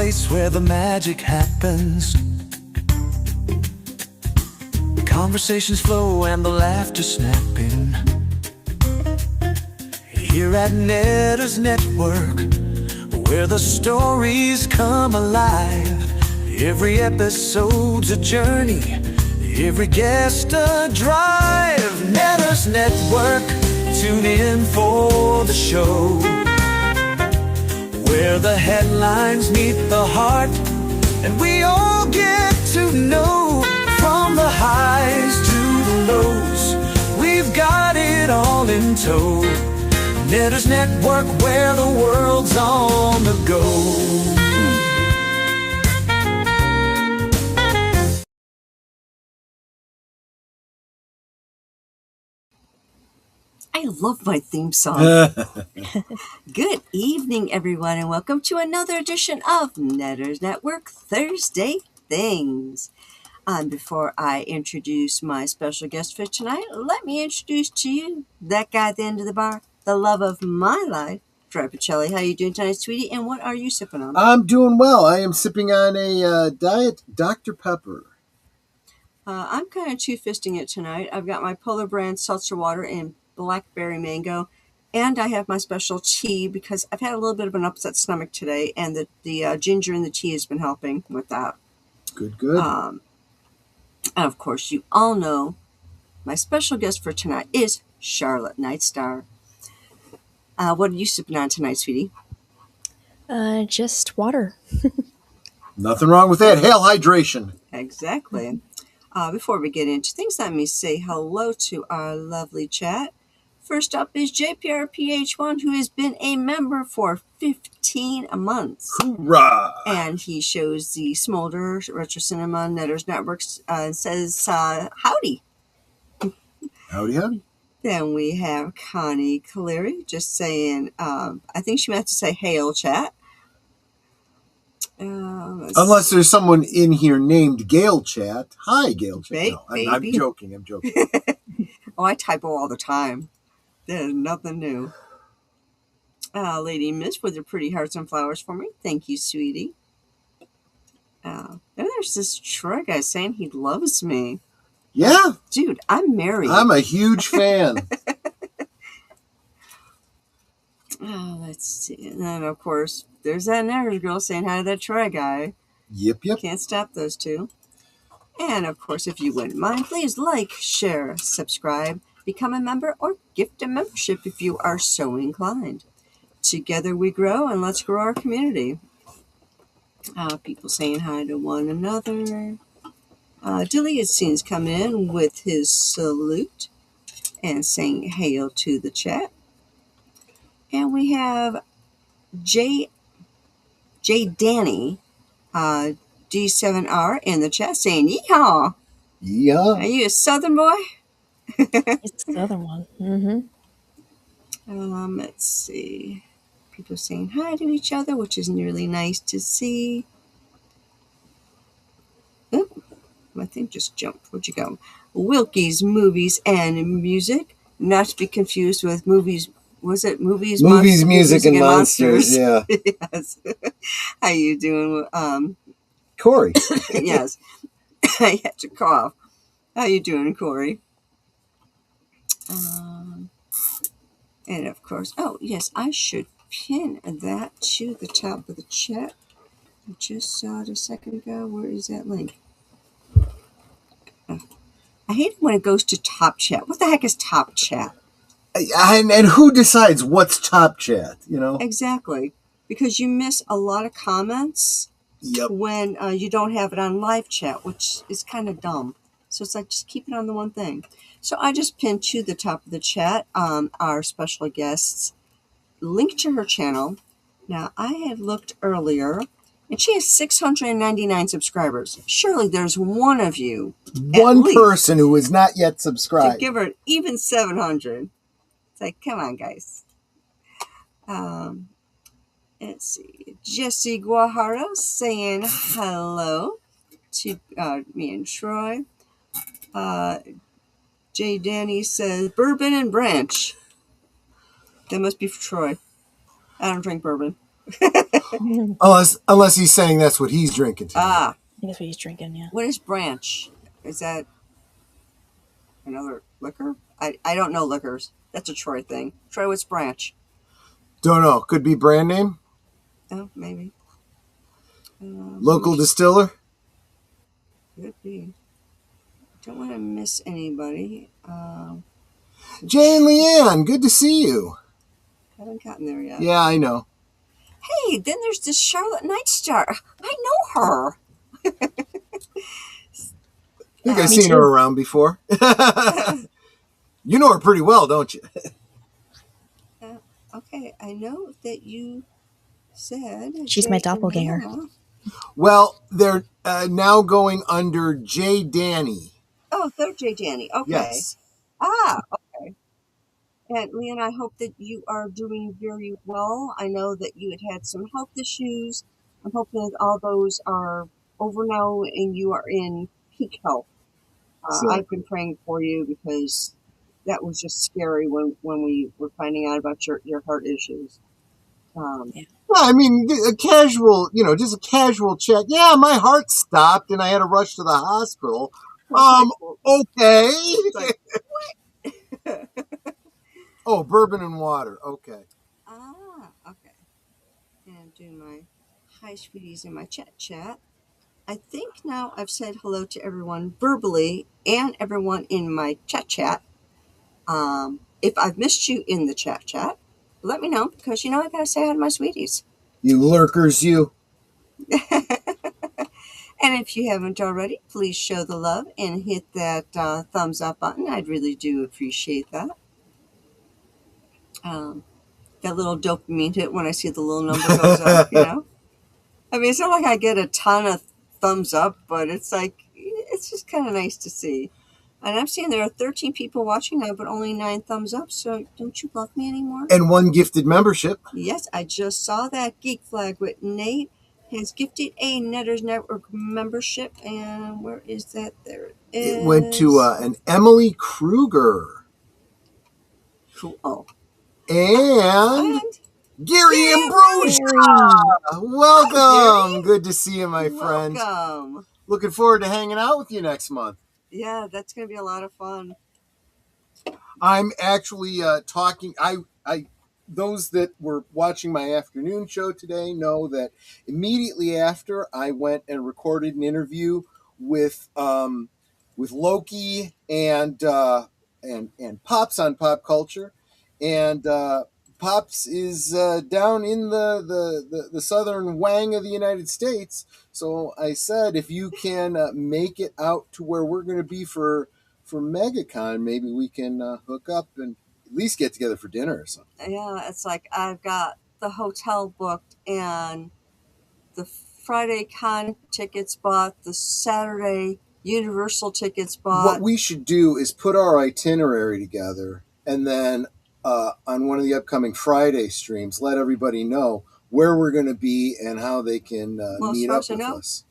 place where the magic happens. Conversations flow and the laughter snapping. Here at Netter's Network, where the stories come alive. Every episode's a journey, every guest a drive. Netter's Network, tune in for the show, where the headlines meet the heart, and we all get to know. From the highs to the lows, we've got it all in tow. Netter's Network, where the world's on the go. I love my theme song. Good evening, everyone, and welcome to another edition of Netter's Network Thursday Things. Before I introduce my special guest for tonight, let me introduce to you that guy at the end of the bar, the love of my life, Troy Pacelli. How you doing tonight, sweetie? And what are you sipping on? I'm doing well. I am sipping on a Diet Dr. Pepper. I'm kind of two-fisting it tonight. I've got my Polar Brand seltzer water in blackberry mango, and I have my special tea because I've had a little bit of an upset stomach today, and the ginger in the tea has been helping with that. Good. And of course, you all know my special guest for tonight is Charlotte Nightstar. What are you sipping on tonight, sweetie? Just water. Nothing wrong with that. Hail hydration. Exactly. Before we get into things, let me say hello to our lovely chat. First up is JPRPH1, who has been a member for 15 months. Hoorah! And he shows the Smolder Retro Cinema Netter's Networks and says, howdy. Howdy. Then we have Connie Caleri just saying, I think she meant to say hail, chat. Unless there's someone in here named Gail Chat. Hi, Gail Chat. No, I'm joking. Oh, I typo all the time. There's nothing new. Lady Miss with her pretty hearts and flowers for me. Thank you, sweetie. And there's this Troy guy saying he loves me. Yeah. Dude, I'm married. I'm a huge fan. Let's see. And then, of course, there's that Netters girl saying hi to that Troy guy. Yep. Can't stop those two. And, of course, if you wouldn't mind, please like, share, subscribe, become a member, or gift a membership if you are so inclined. Together we grow, and let's grow our community. People saying hi to one another. Dilly has seen come in with his salute and saying hail to the chat. And we have J Danny D7R in the chat saying yeehaw. Yeah. Are you a Southern boy? It's the other one. Mm-hmm. Let's see. People saying hi to each other, which is really nice to see. Oop, my thing just jumped. Where'd you go? Wilkie's Movies and Music, not to be confused with movies. Was it movies? Movies, music, and monsters. Yeah. Yes. How you doing, Corey? Yes. I had to cough. How you doing, Corey? And of course, oh yes, I should pin that to the top of the chat. I just saw it a second ago. Where is that link? I hate it when it goes to top chat. What the heck is top chat? And who decides what's top chat? You know exactly, because you miss a lot of comments. Yep. When you don't have it on live chat, which is kind of dumb. So it's like, just keep it on the one thing. So I just pinned to the top of the chat our special guest's link to her channel. Now, I had looked earlier, and she has 699 subscribers. Surely there's one of you, one person who is not yet subscribed, to give her even 700. It's like, come on, guys. Let's see. Jesse Guajaro saying hello to me and Troy. Jay Danny says bourbon and branch. That must be for Troy. I don't drink bourbon. Unless he's saying that's what he's drinking tonight. Ah, I think that's what he's drinking, yeah. what is branch? Is that another liquor? I don't know liquors. That's a Troy thing. Troy, what's branch? Don't know. Could be brand name. Oh, maybe. Local distiller. Could be. Don't want to miss anybody. Jay and Leanne, good to see you. Haven't gotten there yet. Yeah, I know. Hey, then there's this Charlotte Nightstar. I know her. I think I've Me seen too. her around before. You know her pretty well, don't you? Okay, I know that you said She's Jay my and doppelganger. Hannah. Well, they're now going under J. Danny. Oh, third J. Danny. Okay. Yes. Ah, okay. And Leanne, I hope that you are doing very well. I know that you had some health issues. I'm hoping that all those are over now and you are in peak health. So- I've been praying for you because that was just scary when we were finding out about your heart issues. Yeah. Yeah, I mean, a casual, just a casual check. Yeah, my heart stopped and I had to rush to the hospital. Okay. It's like, Oh, bourbon and water. Okay. okay. And do my hi sweeties in my chat. I think now I've said hello to everyone verbally and everyone in my chat. If I've missed you in the chat, let me know because I gotta say hi to my sweeties. You lurkers, you. And if you haven't already, please show the love and hit that thumbs up button. I'd really do appreciate that. That little dopamine hit when I see the little number goes up, I mean, it's not like I get a ton of thumbs up, but it's just kind of nice to see. And I'm seeing there are 13 people watching now, but only 9 thumbs up. So don't you love me anymore? And 1 gifted membership. Yes, I just saw that Geek Flag with Nate has gifted a Netters Network membership. And where is that? There it is. It went to an Emily Kruger. Cool. And Gary Ambrosia. Welcome. Hi, good to see you, my friend. Welcome. Looking forward to hanging out with you next month. Yeah, that's going to be a lot of fun. I'm actually talking. Those that were watching my afternoon show today know that immediately after I went and recorded an interview with Loki and Pops on Pop Culture, and Pops is down in the southern wang of the United States. So I said, if you can make it out to where we're going to be for MegaCon, maybe we can hook up and at least get together for dinner or something. Yeah, it's like I've got the hotel booked and the Friday con tickets bought, the Saturday Universal tickets bought. What we should do is put our itinerary together and then on one of the upcoming Friday streams, let everybody know where we're going to be and how they can meet up with us.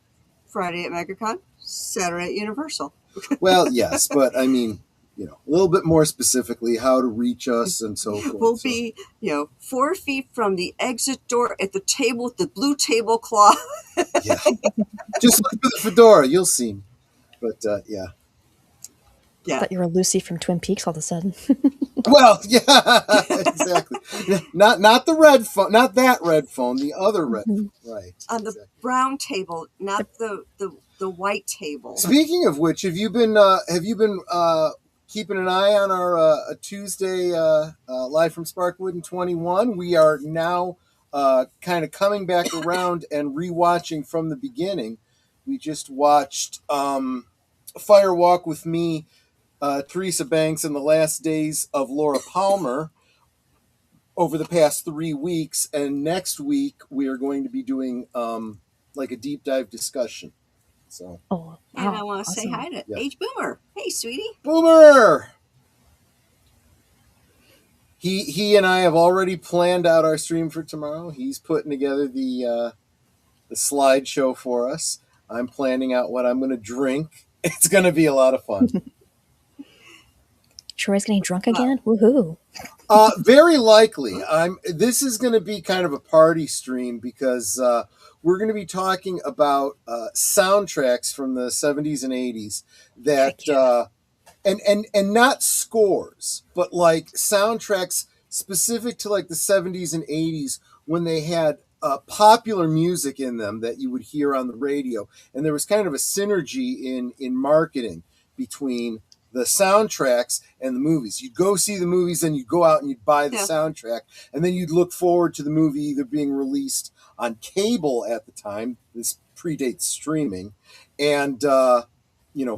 Friday at MegaCon, Saturday at Universal. Well, yes, but I mean, a little bit more specifically how to reach us and so forth. We'll be, 4 feet from the exit door at the table with the blue tablecloth. Yeah. Just look for the fedora. You'll see me. But, yeah. I thought you were Lucy from Twin Peaks all of a sudden. Well, yeah, exactly. Not the red phone, not that red phone, the other red phone. Right. On the brown table, not the white table. Speaking of which, have you been keeping an eye on our Tuesday live from Sparkwood in 21? We are now kind of coming back around and rewatching from the beginning. We just watched Fire Walk with Me, Teresa Banks, and the last days of Laura Palmer over the past 3 weeks, and next week we are going to be doing like a deep dive discussion. So, wow, and I want to say awesome. hi to H Boomer. Hey, sweetie. Boomer. He and I have already planned out our stream for tomorrow. He's putting together the slideshow for us. I'm planning out what I'm going to drink. It's going to be a lot of fun. Troy's getting drunk again? Woohoo! Very likely. This is going to be kind of a party stream because we're going to be talking about soundtracks from the 70s and 80s that Heck yeah. and not scores, but like soundtracks specific to like the 70s and 80s when they had popular music in them that you would hear on the radio, and there was kind of a synergy in marketing between the soundtracks and the movies. You'd go see the movies, and you'd go out and you'd buy the soundtrack, and then you'd look forward to the movie either being released on cable at the time. This predates streaming, and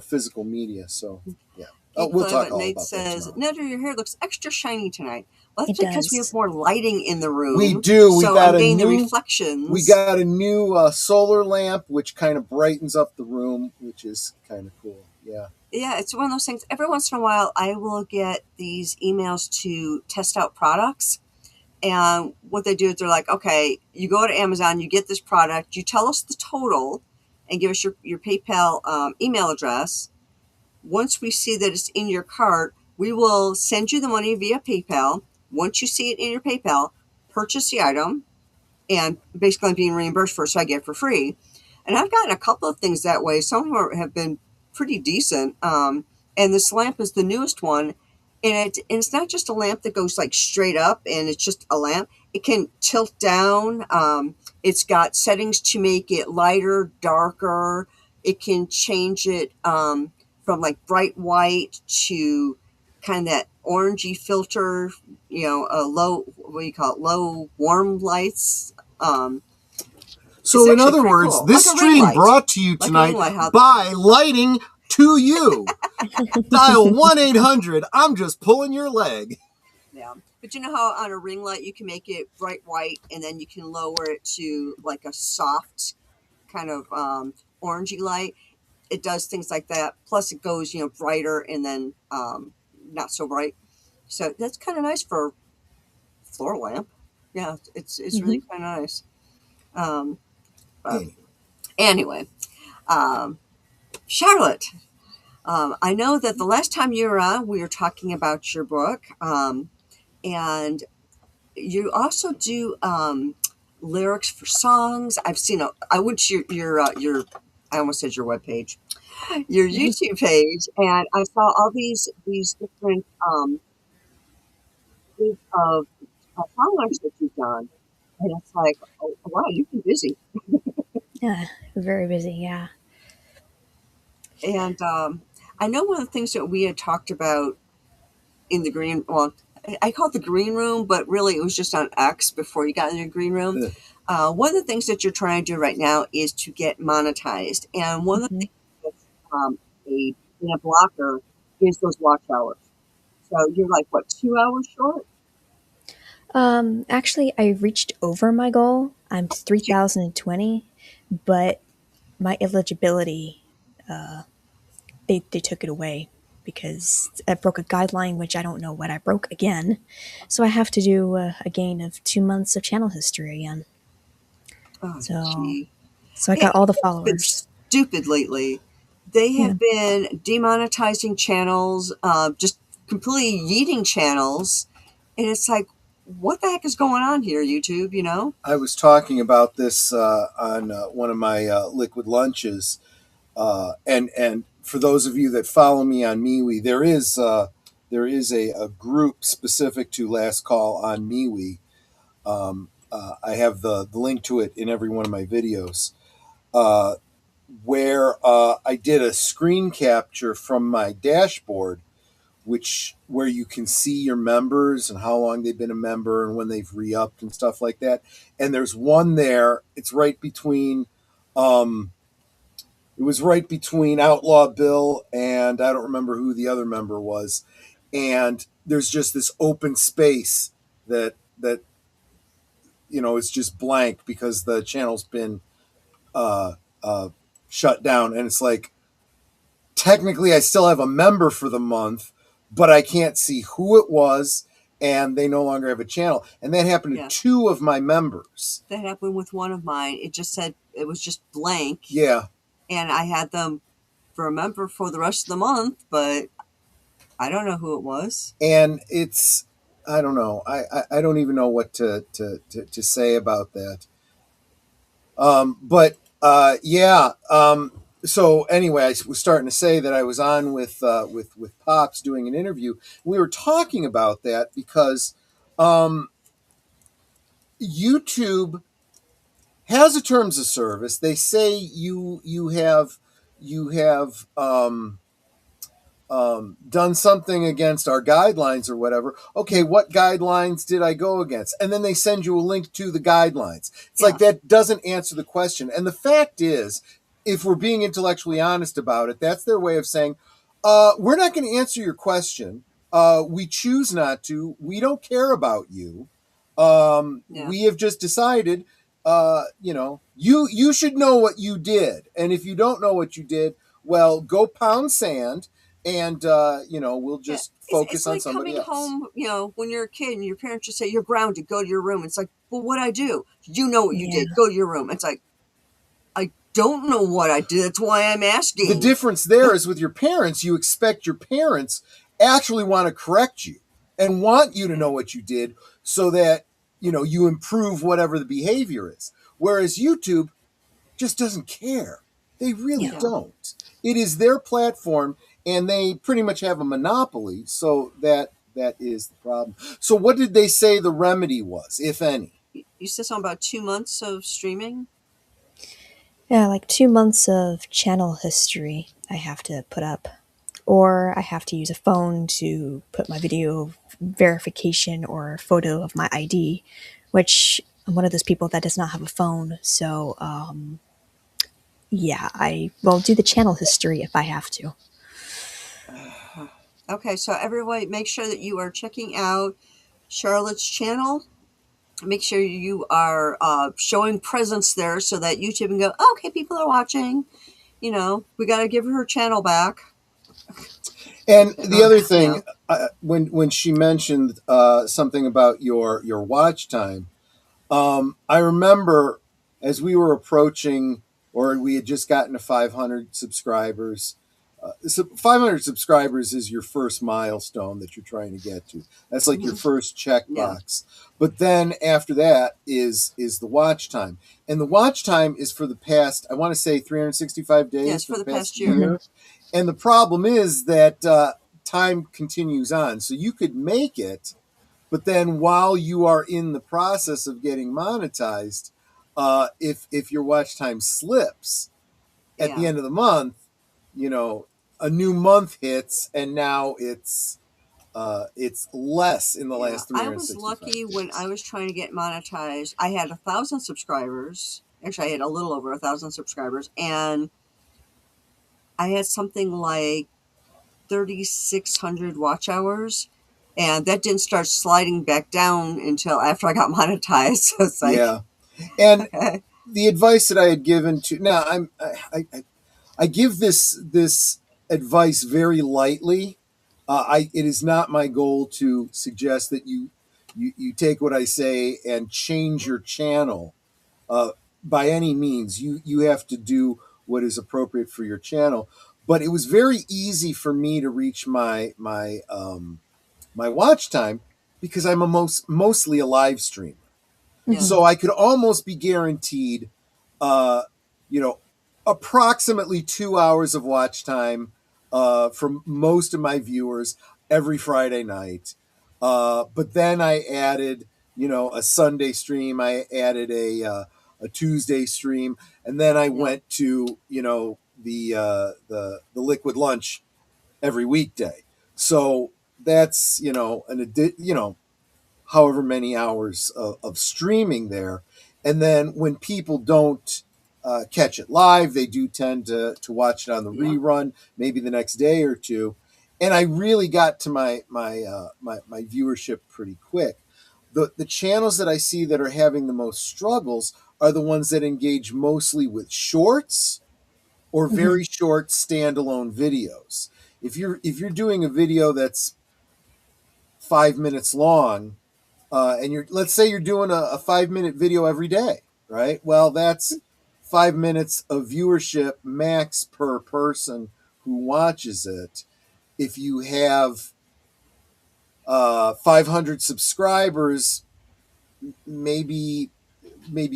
physical media. So yeah. We'll talk all Nate about says, that tomorrow. Ned, your hair looks extra shiny tonight. Well, that's It because we does. have more lighting in the room. We do. We So got I'm a getting the new reflections. We got a new solar lamp, which kind of brightens up the room, which is kind of cool. Yeah. Yeah, it's one of those things. Every once in a while, I will get these emails to test out products. And what they do is they're like, okay, you go to Amazon, you get this product, you tell us the total, and give us your PayPal email address. Once we see that it's in your cart, we will send you the money via PayPal. Once you see it in your PayPal, purchase the item, and basically I'm being reimbursed for it, so I get it for free. And I've gotten a couple of things that way. Some of them have been pretty decent. And this lamp is the newest one. And it's not just a lamp that goes like straight up and it's just a lamp. It can tilt down. It's got settings to make it lighter, darker. It can change it from like bright white to kind of that orangey filter, a low, what do you call it, low warm lights. So in other words, cool. this Like a ring stream light. brought to you Like a tonight ring light, how- by lighting to you. Dial 1-800. I'm just pulling your leg. Yeah. But you know how on a ring light you can make it bright white and then you can lower it to like a soft kind of orangey light? It does things like that. Plus it goes, brighter and then not so bright. So that's kind of nice for a floor lamp. Yeah, it's really kind of nice. Anyway, Charlotte, I know that the last time you were on, we were talking about your book, and you also do lyrics for songs. I've seen. I went to your. I almost said your webpage, your YouTube page, and I saw all these different of songs that you've done, and it's like, oh wow, you've been busy. Yeah, very busy. Yeah. And I know one of the things that we had talked about in the green, well, I call it the green room, but really it was just on X before you got in your green room. One of the things that you're trying to do right now is to get monetized. And one of the things that's a blocker is those watch hours. So you're like, what, 2 hours short? Actually, I reached over my goal. I'm 3,020, but my eligibility, they took it away because I broke a guideline, which I don't know what I broke again. So I have to do a gain of 2 months of channel history again. Oh, So I got all the followers. It's stupid lately. They have been demonetizing channels, just completely yeeting channels. And it's like, what the heck is going on here, YouTube, I was talking about this on one of my liquid lunches. And for those of you that follow me on MeWe, there is a group specific to Last Call on MeWe. I have the link to it in every one of my videos, where I did a screen capture from my dashboard, where you can see your members and how long they've been a member and when they've re-upped and stuff like that. And there's one there. It's right between. It was right between Outlaw Bill and I don't remember who the other member was. And there's just this open space that is just blank because the channel's been shut down. And it's like, technically I still have a member for the month, but I can't see who it was, and they no longer have a channel. And that happened to two of my members. That happened with one of mine. It just said, it was just blank. Yeah. And I had them for a member for the rest of the month, but I don't know who it was. and it's, I don't know. I don't even know what to say about that. But yeah. So anyway, I was starting to say that I was on with Pops doing an interview. We were talking about that because um, YouTube has a terms of service. They say you have done something against our guidelines or whatever. Okay, what guidelines did I go against? And then they send you a link to the guidelines. It's Yeah. like that doesn't answer the question. And the fact is, if we're being intellectually honest about it, that's their way of saying, we're not going to answer your question. We choose not to. We don't care about you. Yeah. We have just decided, you should know what you did. And if you don't know what you did, well, go pound sand and we'll Yeah. just It's focus on like somebody coming else. home, when you're a kid and your parents just say, you're grounded, go to your room. It's like, well, what'd I do? You know what you Yeah. did. Go to your room. It's like, I don't know what I did. That's why I'm The asking. difference there is with your parents, you expect your parents actually want to correct you and want you to Yeah. know what you did so that you improve whatever the behavior is. Whereas YouTube just doesn't care. They really Yeah. Yeah. don't. It is their platform and they pretty much have a monopoly, so that is the problem. So what did they say the remedy was, if any? You said something about 2 months of streaming? Yeah, like 2 months of channel history I have to put up. Or I have to use a phone to put my video verification or photo of my ID, which I'm one of those people that does not have a phone. So, yeah, I will do the channel history if I have to. Okay, so everybody make sure that you are checking out Charlotte's channel. Make sure you are showing presence there so that YouTube can go, oh, okay, people are watching. We got to give her channel back. And the Or, other thing, when she mentioned something about your watch time, I remember as we were approaching, or we had just gotten to 500 subscribers. So 500 subscribers is your first milestone that you're trying to get to. That's like your first yeah, checkbox. But then after that is the watch time, and the watch time is for the past, I want to say, 365 days yes, for for the the past past year. Mhm. year. And the problem is that time continues on, so you could make it, but then while you are in the process of getting monetized, if your watch time slips at the Yeah. end of the month, you know, a new month hits, and now it's less in the Yeah, last I was 365 lucky when I days. was trying to get monetized. I had 1,000 subscribers. Actually, I had a little over 1,000 subscribers, and I had something like 3,600 watch hours, and that didn't start sliding back down until after I got monetized. So it's like, Yeah, and okay, the advice that I had given to now, I give this advice very lightly. It is not my goal to suggest that you take what I say and change your channel uh, by any means. You have to do what is appropriate for your channel. But it was very easy for me to reach my watch time because I'm mostly a live streamer. yeah, So I could almost be guaranteed, uh, you know, approximately 2 hours of watch time from most of my viewers every Friday night. But then I added, a Sunday stream. I added a Tuesday stream, and then I yeah, went to, the liquid lunch every weekday. So that's, however many hours of streaming there. And then when people don't catch it live, they do tend to watch it on the yeah, rerun, maybe the next day or two. And I really got to my viewership pretty quick. The channels that I see that are having the most struggles are the ones that engage mostly with shorts or Mhm. very short standalone videos. If you're doing a video that's 5 minutes long, and let's say you're doing a 5 minute video every day, right? Well, that's 5 minutes of viewership max per person who watches it. if you have 500 subscribers, maybe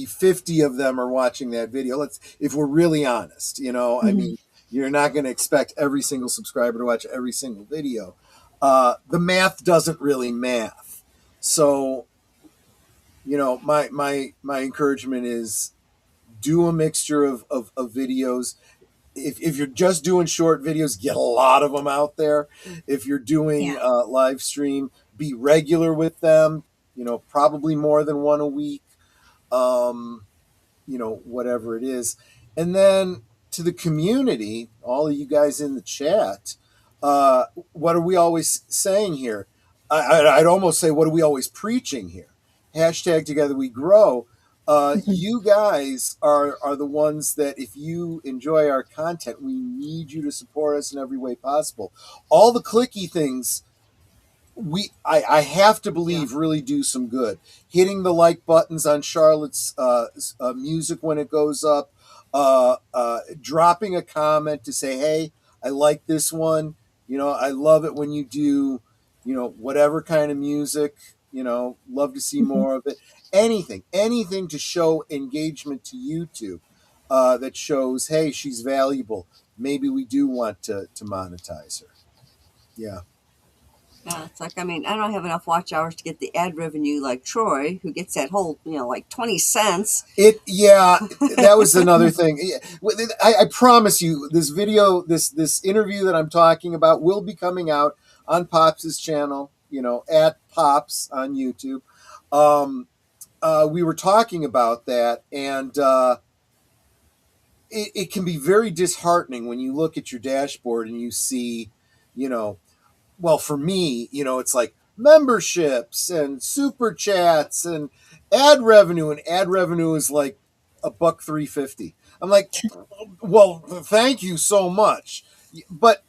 50 of them are watching that video. Let's, if we're really honest, I Mhm. mean, you're not going to expect every single subscriber to watch every single video. The math doesn't really math. So, my encouragement is do a mixture of videos. If you're just doing short videos, get a lot of them out there. If you're doing Yeah. live stream, be regular with them, probably more than one a week. Um, whatever it is. And then to the community, all of you guys in the chat, what are we always saying here? I'd almost say, what are we always preaching here? Hashtag Together We Grow. Mhm. You guys are the ones that, if you enjoy our content, we need you to support us in every way possible. All the clicky things, I have to Yeah. believe, really do some good. Hitting the like buttons on Charlotte's music when it goes up, dropping a comment to say, hey, I like this one. I love it when you do, whatever kind of music. Love to see Mhm. more of it. Anything to show engagement to YouTube, that shows, hey, she's valuable. Maybe we do want to monetize her. Yeah. Yeah, it's like, I mean, I don't have enough watch hours to get the ad revenue like Troy, who gets that whole, like 20 cents. Yeah, that was another thing. Yeah, I promise you, this video, this interview that I'm talking about, will be coming out on Pops's channel. At Pops on YouTube. We were talking about that, and it can be very disheartening when you look at your dashboard and you see, you know, well, for me, it's like memberships and super chats and ad revenue is like a buck 350. I'm like, well, thank you so much, but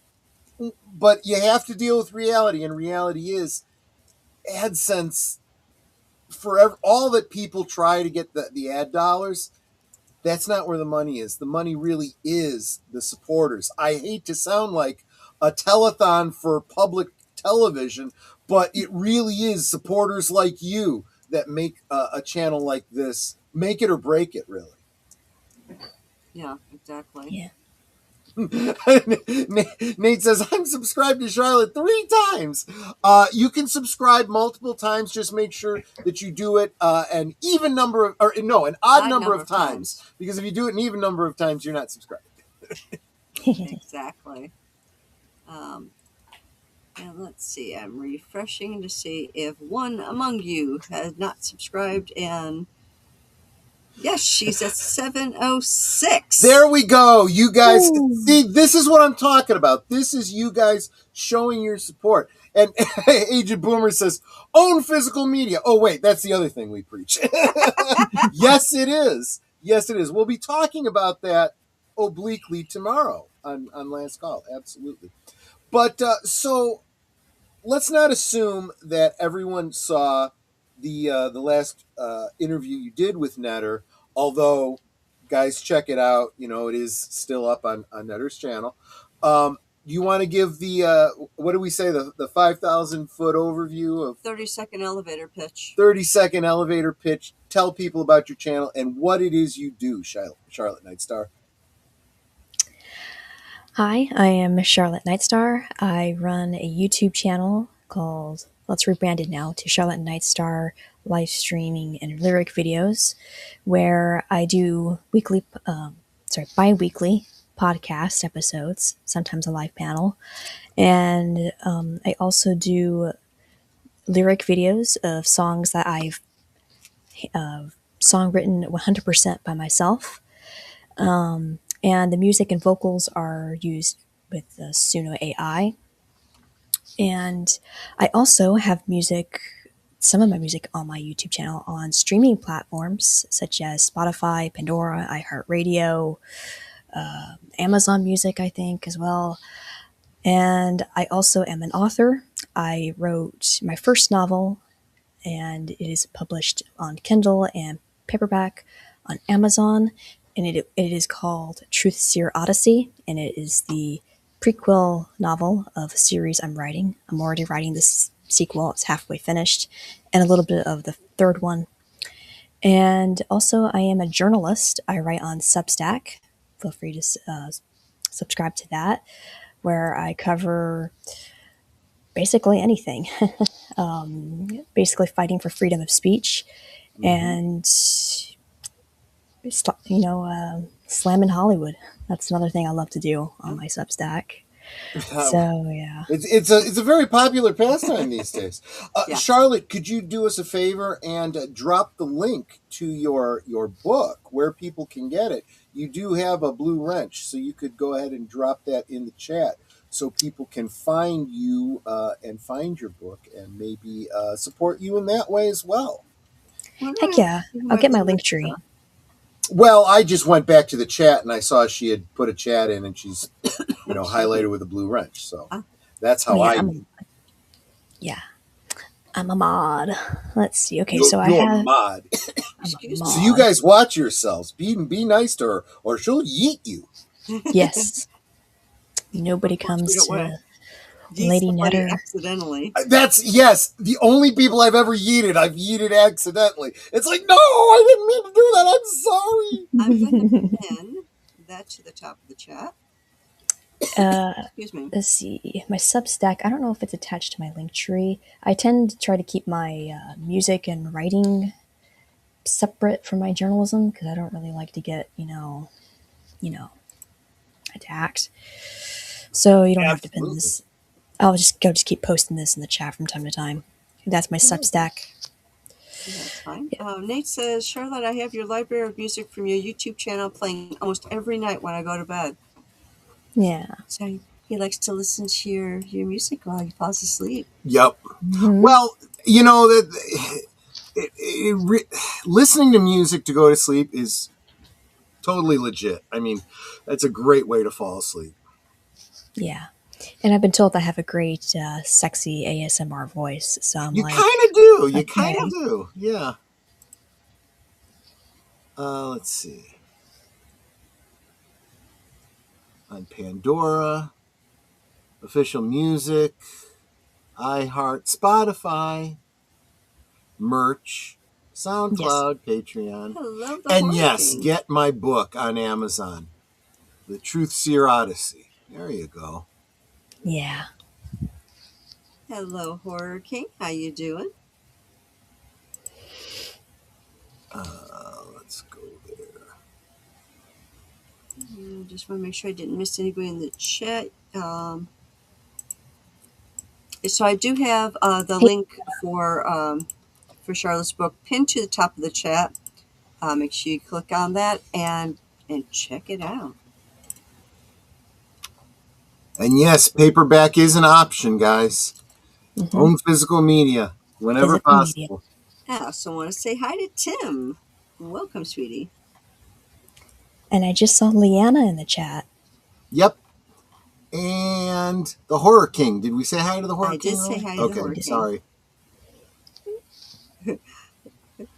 you have to deal with reality, and reality is AdSense, forever, all that people try to get the ad dollars. That's not where the money is. The money really is the supporters. I hate to sound like a telethon for public television, but it really is supporters like you that make a channel like this, make it or break it, really. Yeah, exactly. Yeah. Nate says, I'm subscribed to Charlotte 3 times. You can subscribe multiple times. Just make sure that you do it an even number of, or no, an odd Odd number number of of times. times. Because if you do it an even number of times, you're not subscribed. Exactly. Um, and let's see, I'm refreshing to see if one among you has not subscribed. And yes, she's at 706. There we go. You guys, Ooh. see, this is what I'm talking about. This is you guys showing your support. And Agent Boomer says, own physical media. Oh, wait, that's the other thing we preach. Yes, it is. Yes, it is. We'll be talking about that obliquely tomorrow on Last Call. Absolutely. But so let's not assume that everyone saw the last interview you did with Netter. Although, guys, check it out. It is still up on Netter's channel. You want to give the what do we say, the 5,000-foot overview of 30-second elevator pitch. 30-second elevator pitch? Tell people about your channel and what it is you do, Charlotte Nightstar. Hi, I am Charlotte Nightstar. I run a YouTube channel called, well, it's rebranded now to Charlotte Nightstar Live Streaming and Lyric Videos, where I do bi-weekly podcast episodes, sometimes a live panel. And I also do lyric videos of songs that I've songwritten 100% by myself. And the music and vocals are used with the Suno AI. And I also have some of my music on my YouTube channel on streaming platforms such as Spotify, Pandora, iHeartRadio, Amazon Music, I think, as well. And I also am an author. I wrote my first novel, and it is published on Kindle and paperback on Amazon. And it is called Truth Seer Odyssey, and it is the prequel novel of a series I'm writing. I'm already writing this sequel, it's halfway finished, and a little bit of the third one. And also, I am a journalist. I write on Substack. Feel free to subscribe to that, where I cover basically anything. Basically, fighting for freedom of speech and, slamming Hollywood. That's another thing I love to do on my Substack. So, yeah. It's a very popular pastime these days. Yeah. Charlotte, could you do us a favor and drop the link to your book where people can get it? You do have a blue wrench, so you could go ahead and drop that in the chat so people can find you and find your book and maybe support you in that way as well. Heck yeah. I'll get my link tree. Well, I just went back to the chat and I saw she had put a chat in and she's, highlighted with a blue wrench. So that's how Yeah. I'm a mod. Let's see. Okay, you're, so I you're have a mod. Excuse So you guys watch yourselves. Be nice to her or she'll yeet you. Yes. Nobody comes to Lady Nutter. Accidentally. Yes, the only people I've ever yeeted, I've yeeted accidentally. It's like, no, I didn't mean to do that. I'm sorry. I'm going to pin that to the top of the chat. Excuse me. Let's see. My Substack, I don't know if it's attached to my link tree. I tend to try to keep my music and writing separate from my journalism because I don't really like to get, attacked. So you don't have to pin this. I'll just keep posting this in the chat from time to time. That's my Substack. That's fine. Nate says, Charlotte, I have your library of music from your YouTube channel playing almost every night when I go to bed. Yeah. So he likes to listen to your music while he falls asleep. Yep. Mm-hmm. Well, listening to music to go to sleep is totally legit. I mean, that's a great way to fall asleep. Yeah. And I've been told I have a great, sexy ASMR voice. So I'm kind of do. You kind of do. Yeah. Let's see. On Pandora, official music, iHeart, Spotify, merch, SoundCloud, yes. Patreon. And yes, get my book on Amazon, The Truth Seer Odyssey. There you go. Yeah. Hello, Horror King. How you doing? Let's go there. Just want to make sure I didn't miss anybody in the chat. So I do have the link for Charlotte's book pinned to the top of the chat. Make sure you click on that and check it out. And yes, paperback is an option, guys. Mm-hmm. Own physical media whenever possible. I also want to say hi to Tim. Welcome, sweetie. And I just saw Leanna in the chat. Yep. And the Horror King. Did we say hi to the Horror King? I did say hi to the Horror King. Sorry.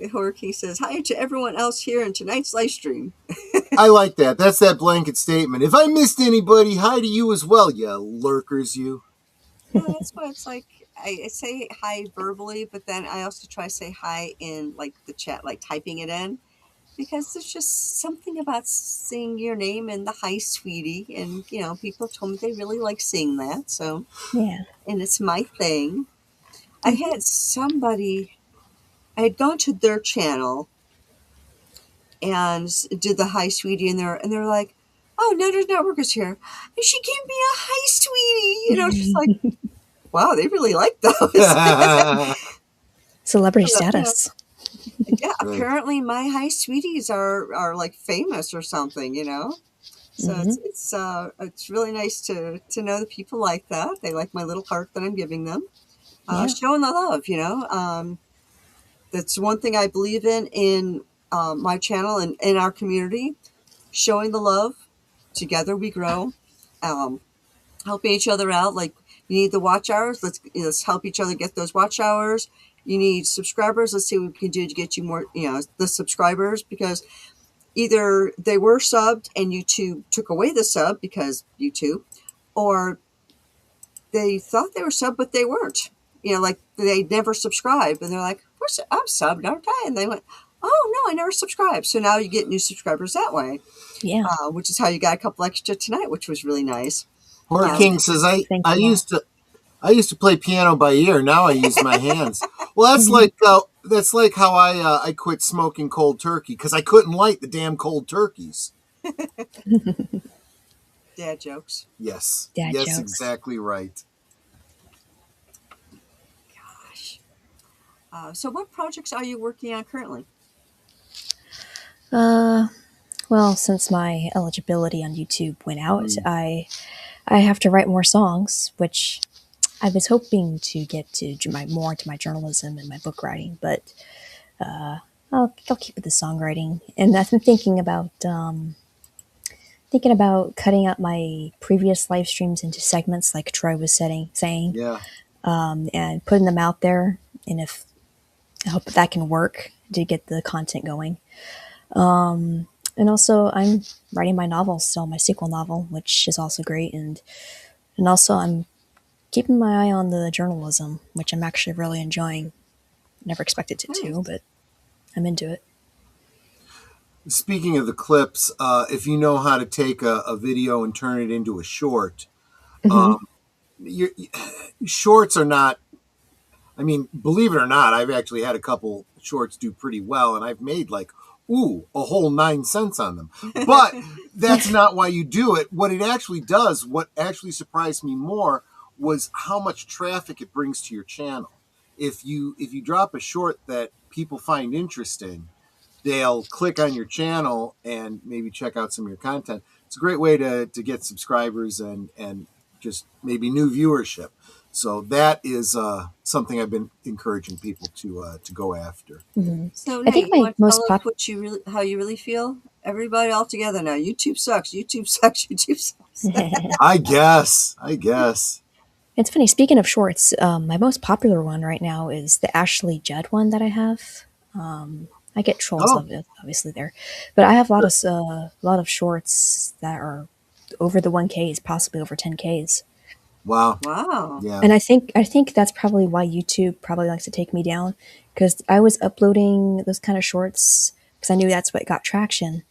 The Horror King says, hi to everyone else here in tonight's live stream. I like that. That's that blanket statement. If I missed anybody, hi to you as well, you lurkers, you. Yeah, that's what it's like. I say hi verbally, but then I also try to say hi in like the chat, like typing it in. Because there's just something about seeing your name and the hi, sweetie. And, people told me they really like seeing that. So, yeah. And it's my thing. I had somebody, I had gone to their channel and did the hi, sweetie. And they're like, oh, Nutter's Network is here. And she gave me a hi, sweetie. Just like, wow, they really like those. Celebrity status. Yeah, apparently my hi sweeties are like famous or something, So it's really nice to know that people like that. They like my little heart that I'm giving them, showing the love. That's one thing I believe in my channel and in our community, showing the love. Together we grow, helping each other out. Like you need the watch hours. Let's help each other get those watch hours. You need subscribers. Let's see what we can do to get you more, the subscribers, because either they were subbed and YouTube took away the sub because YouTube, or they thought they were subbed, but they weren't. Like they never subscribed, and they're like, I'm subbed, aren't I? And they went, oh no, I never subscribed. So now you get new subscribers that way, Yeah. which is how you got a couple extra tonight, which was really nice. Horror Um, King says, Thank I you all. used to play piano by ear. Now I use my hands. Well, that's like how I quit smoking cold turkey because I couldn't light the damn cold turkeys. Dad jokes. Yes, Dad yes, jokes. exactly right. Gosh. So what projects are you working on currently? Well, since my eligibility on YouTube went out, Mm. I have to write more songs, which I was hoping to get to more into my journalism and my book writing, but I'll keep with the songwriting. And I've been thinking about cutting up my previous live streams into segments, like Troy was saying, Yeah. and putting them out there. And if I hope that can work to get the content going. And also, I'm writing my novel still, my sequel novel, which is also great. And also, I'm keeping my eye on the journalism, which I'm actually really enjoying. Never expected it to, but I'm into it. Speaking of the clips, if you know how to take a video and turn it into a short, your shorts are not. I mean, believe it or not, I've actually had a couple shorts do pretty well, and I've made like, a whole 9 cents on them. But that's not why you do it. What it actually does, what actually surprised me more, was how much traffic it brings to your channel. If you drop a short that people find interesting, they'll click on your channel and maybe check out some of your content. It's a great way to get subscribers and just maybe new viewership. So that is something I've been encouraging people to go after. So I think Nate, you my want to most tell us how you really feel? Everybody all together now. YouTube sucks. YouTube sucks. YouTube sucks. I guess. It's funny. Speaking of shorts, my most popular one right now is the Ashley Judd one that I have. I get trolls Oh, of it, obviously there, but I have a lot of shorts that are over the 1Ks, possibly over 10Ks. wow. Wow. Yeah. And I think that's probably why YouTube probably likes to take me down, because I was uploading those kind of shorts because I knew that's what got traction.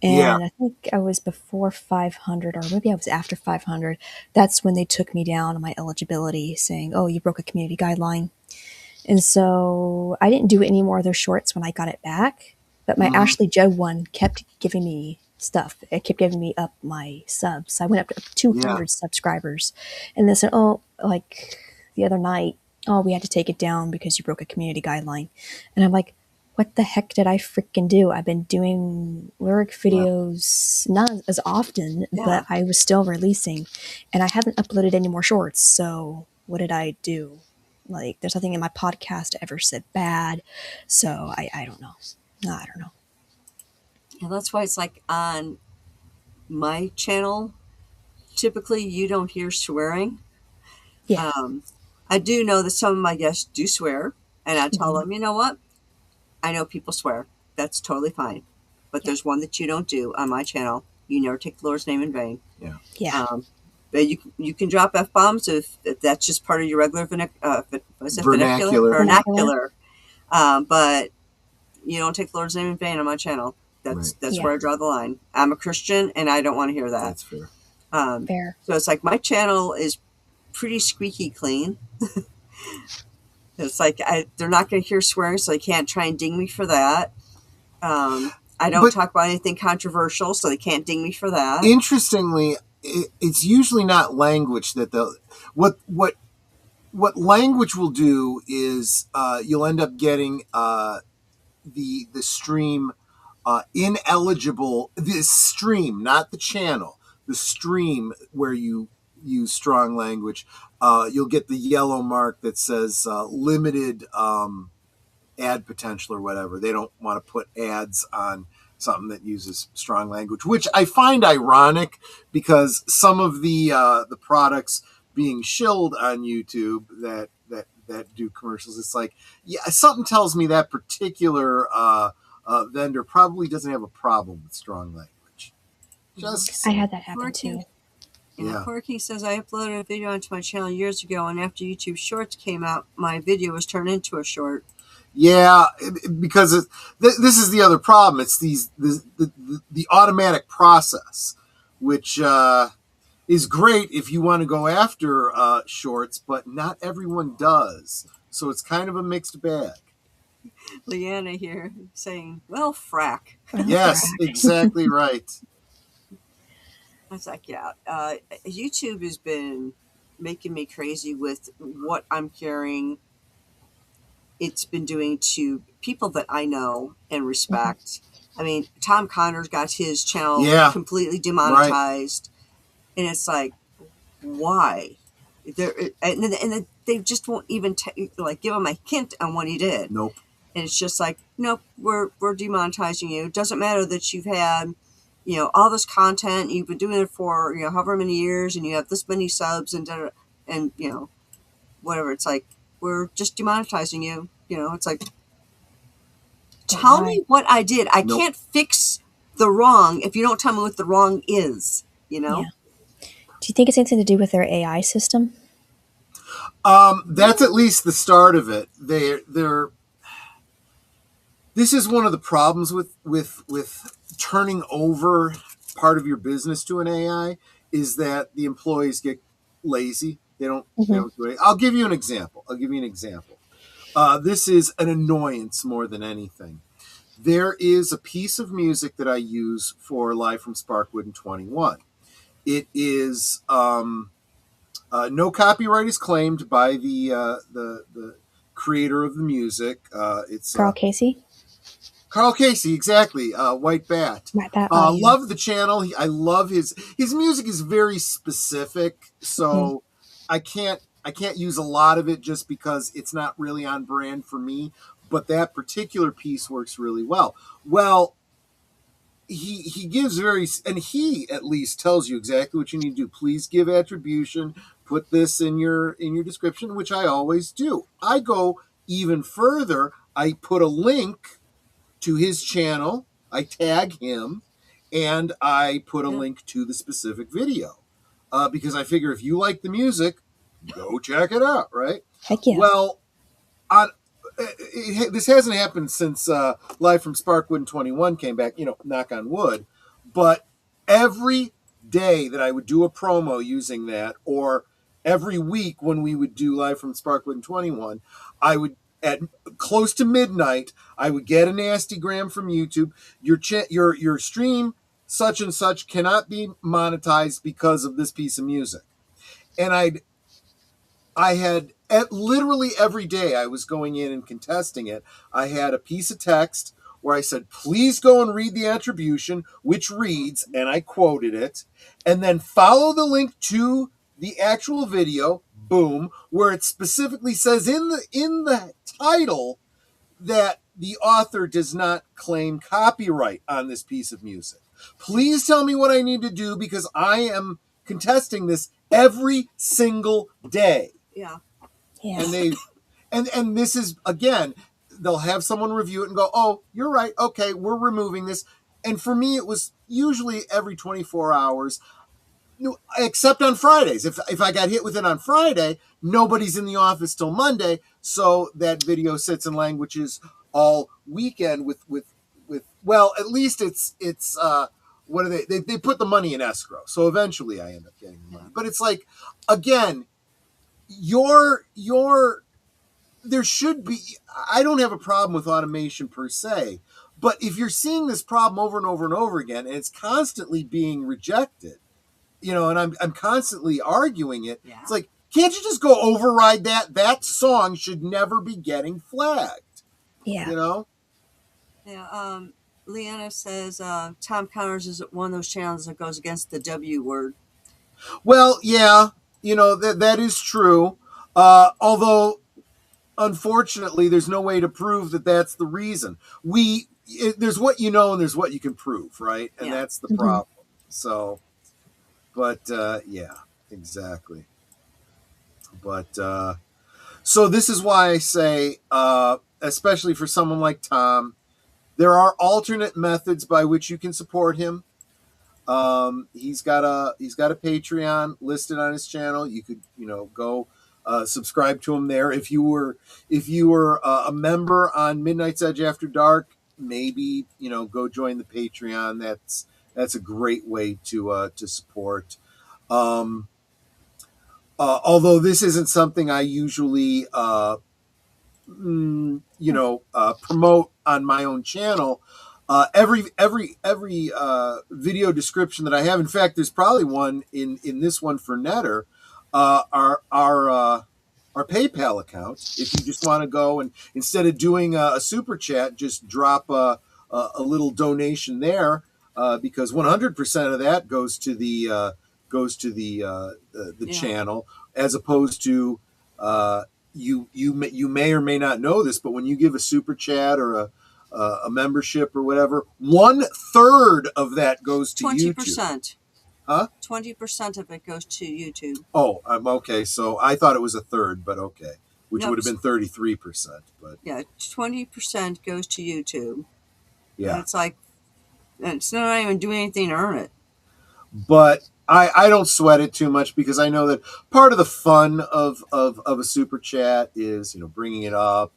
Yeah. And I think I was before 500, or maybe I was after 500. That's when they took me down on my eligibility, saying, "Oh, you broke a community guideline." And so I didn't do any more of those shorts when I got it back. But my Mhm. Ashley Judd one kept giving me stuff. It kept giving me up my subs. I went up to Yeah. 200 subscribers. And they said, oh, like the other night, oh, we had to take it down because you broke a community guideline. And I'm like, what the heck did I freaking do? I've been doing lyric Yeah. videos not as often, Yeah. but I was still releasing. And I haven't uploaded any more shorts. So what did I do? Like, there's nothing in my podcast I ever said bad. So I don't know. I don't know. And that's why it's like on my channel, typically you don't hear swearing. Yeah. I do know that some of my guests do swear, and I tell Mhm. them, you know what? I know people swear. That's totally fine. But Yeah. there's one that you don't do on my channel. You never take the Lord's name in vain. Yeah. Yeah. But you can drop F bombs if that's just part of your regular Vernacular. vernacular. But you don't take the Lord's name in vain on my channel. That's Right. Yeah. where I draw the line. I'm a Christian, and I don't want to hear that. That's fair. Fair. So it's like my channel is pretty squeaky clean. It's like they're not going to hear swearing, so they can't try and ding me for that. I don't But talk about anything controversial, so they can't ding me for that. interestingly, it's usually not language that they'll. What language will do is you'll end up getting the stream ineligible. The stream, not the channel. The stream where you use strong language. You'll get the yellow mark that says limited ad potential or whatever. They don't want to put ads on something that uses strong language, which I find ironic because some of the products being shilled on YouTube that do commercials, it's like, yeah, something tells me that particular vendor probably doesn't have a problem with strong language. Just I had that happen Working. too. And Yeah. Corky says, I uploaded a video onto my channel years ago, and after YouTube Shorts came out, my video was turned into a short. Yeah, because this is the other problem. It's the automatic process, which is great if you want to go after shorts, but not everyone does. So it's kind of a mixed bag. Leanna here saying, well, frack. Oh, Yes, frack. exactly right. I was like, yeah, YouTube has been making me crazy with what I'm hearing it's been doing to people that I know and respect. I mean, Tom Connor's got his channel Yeah, completely demonetized, and it's like, why? And they just won't even like give him a hint on what he did. Nope. And it's just like, nope, we're demonetizing you. It doesn't matter that you've had, all this content, you've been doing it for, however many years, and you have this many subs and whatever. It's like, we're just demonetizing you. It's like, tell me what I did. I Nope. can't fix the wrong if you don't tell me what the wrong is, Yeah. Do you think it's anything to do with their AI system? That's at least the start of it. They're this is one of the problems with turning over part of your business to an AI is that the employees get lazy. They don't do it. I'll give you an example. This is an annoyance more than anything. There is a piece of music that I use for Live from Sparkwood in 21. It is no copyright is claimed by the creator of the music. It's Carl Casey? Carl Casey, exactly. White Bat. White Bat Audio. Love the channel. I love his music is very specific, so I can't use a lot of it just because it's not really on brand for me. But that particular piece works really well. Well, he gives and he at least tells you exactly what you need to do. Please give attribution. Put this in your description, which I always do. I go even further. I put a link to his channel, I tag him, and I put a link to the specific video. Because I figure if you like the music, go check it out, right? Heck yeah. Well, this hasn't happened since Live from Sparkwood in 21 came back, knock on wood. But every day that I would do a promo using that, or every week when we would do Live from Sparkwood in 21, I would, at close to midnight, I would get a nasty gram from YouTube. Your stream such and such cannot be monetized because of this piece of music. And I had literally every day I was going in and contesting it. I had a piece of text where I said, please go and read the attribution, which reads, and I quoted it, and then follow the link to the actual video, boom, where it specifically says in the title that the author does not claim copyright on this piece of music. Please tell me what I need to do because I am contesting this every single day. Yeah. Yeah. And this is, again, they'll have someone review it and go, oh, you're right. Okay, we're removing this. And for me, it was usually every 24 hours, except on Fridays. If I got hit with it on Friday, nobody's in the office till Monday. So that video sits in languages all weekend with well, at least it's what are they put the money in escrow. So eventually I end up getting the money. But it's like, again, there should be, I don't have a problem with automation per se, but if you're seeing this problem over and over and over again, and it's constantly being rejected, and I'm constantly arguing it, It's like, can't you just go override that? That song should never be getting flagged. Yeah. Yeah. Leanna says Tom Connors is one of those channels that goes against the W word. Well, yeah, that is true. Although, unfortunately, there's no way to prove that that's the reason. There's what you know and there's what you can prove, right? And that's the problem. So, but yeah, exactly. But so this is why I say, especially for someone like Tom, there are alternate methods by which you can support him. He's got a Patreon listed on his channel. You could go subscribe to him there. If you were a member on Midnight's Edge After Dark, maybe go join the Patreon. That's a great way to support. Um, although this isn't something I usually promote on my own channel. Every video description that I have, in fact, there's probably one in this one for Netter, our PayPal account. If you just want to go and instead of doing a super chat, just drop a little donation there, because 100% of that goes to the channel, as opposed to you may or may not know this, but when you give a super chat or a membership or whatever, 1/3 of that goes to 20%. YouTube. Huh? 20% of it goes to YouTube. Oh, okay. So I thought it was 1/3, but okay, which Nope. would have been 33%. But Yeah, 20% goes to YouTube. yeah, And it's not even doing anything to earn it. but I don't sweat it too much, because I know that part of the fun of a super chat is bringing it up,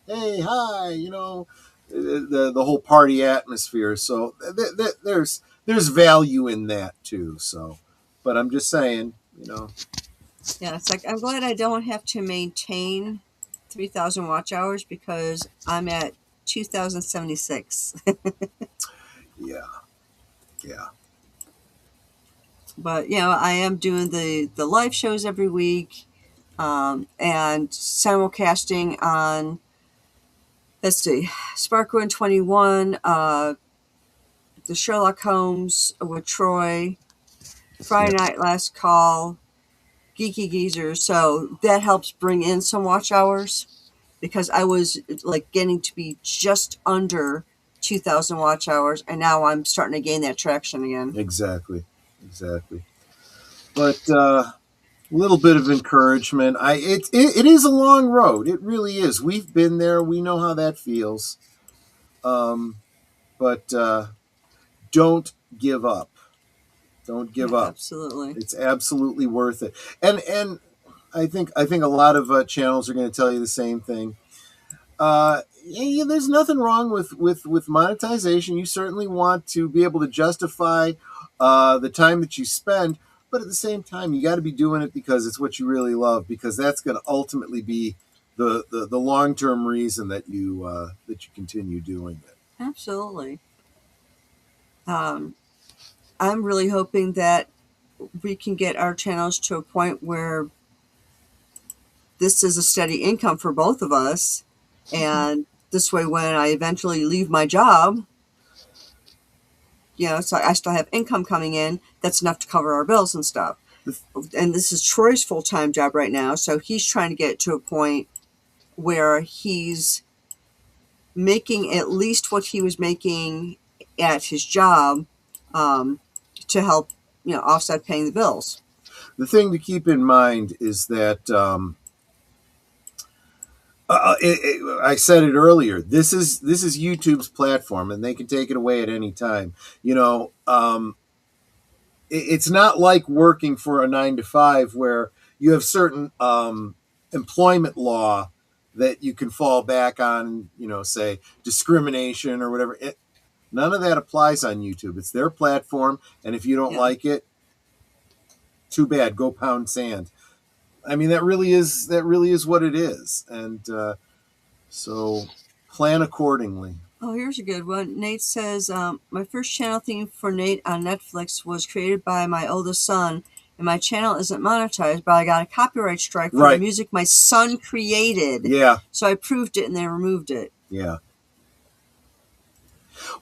hey, hi, the whole party atmosphere. So there's value in that too. So, but I'm just saying, Yeah, it's like, I'm glad I don't have to maintain 3,000 watch hours, because I'm at 2,076. yeah, yeah, But I am doing the live shows every week, and simulcasting on, let's see, Sparkle and 21, the Sherlock Holmes with Troy, Friday Night Last Call, Geeky Geezers. So that helps bring in some watch hours, because I was like getting to be just under 2,000 watch hours, and now I'm starting to gain that traction again. exactly. But a little bit of encouragement. It is a long road. It really is. We've been there. We know how that feels. But don't give up. Don't give up. Absolutely. It's absolutely worth it. And I think a lot of channels are going to tell you the same thing. There's nothing wrong with monetization. You certainly want to be able to justify the time that you spend, but at the same time, you got to be doing it because it's what you really love, because that's going to ultimately be the long-term reason that you continue doing it. Absolutely. I'm really hoping that we can get our channels to a point where this is a steady income for both of us. And this way, when I eventually leave my job, so I still have income coming in that's enough to cover our bills and stuff. And this is Troy's full-time job right now, so he's trying to get to a point where he's making at least what he was making at his job, to help offset paying the bills. The thing to keep in mind is that I said it earlier. This is YouTube's platform, and they can take it away at any time. It's not like working for a 9 to 5 where you have certain employment law that you can fall back on. Say discrimination or whatever. None of that applies on YouTube. It's their platform, and if you don't like it, too bad. Go pound sand. I mean, that really is what it is, and so plan accordingly. Oh, here's a good one. Nate says, my first channel theme for Nate on Netflix was created by my oldest son, and my channel isn't monetized, but I got a copyright strike for the music my son created. Yeah. So I proved it, and they removed it. Yeah.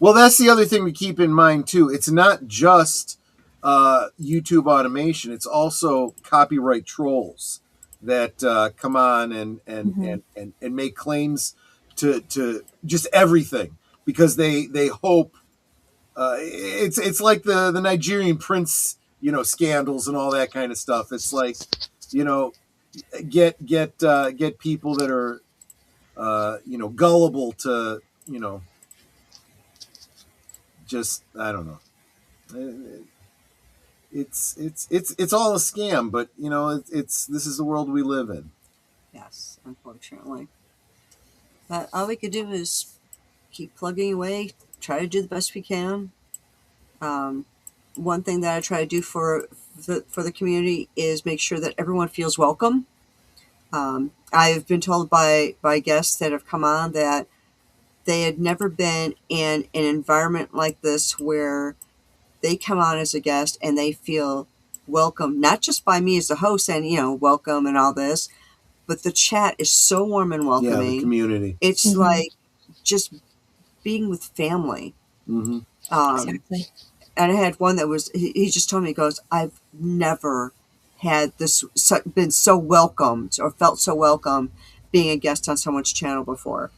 Well, that's the other thing to keep in mind too. It's not just YouTube automation; it's also copyright trolls that come on and make claims to just everything, because they hope it's like the Nigerian prince scandals and all that kind of stuff. It's like get people that are gullible to just, I don't know. Uh, it's all a scam, but it's this is the world we live in. Yes, unfortunately. But all we could do is keep plugging away, try to do the best we can. Um, One thing that I try to do for the community is make sure that everyone feels welcome. I've been told by guests that have come on that they had never been in an environment like this where they come on as a guest and they feel welcome, not just by me as the host and, welcome and all this, but the chat is so warm and Yeah, the welcoming. community. It's like just being with family. Mm-hmm. Exactly. And I had one that was, he just told me, he goes, I've never had been so welcomed or felt so welcome being a guest on someone's channel before.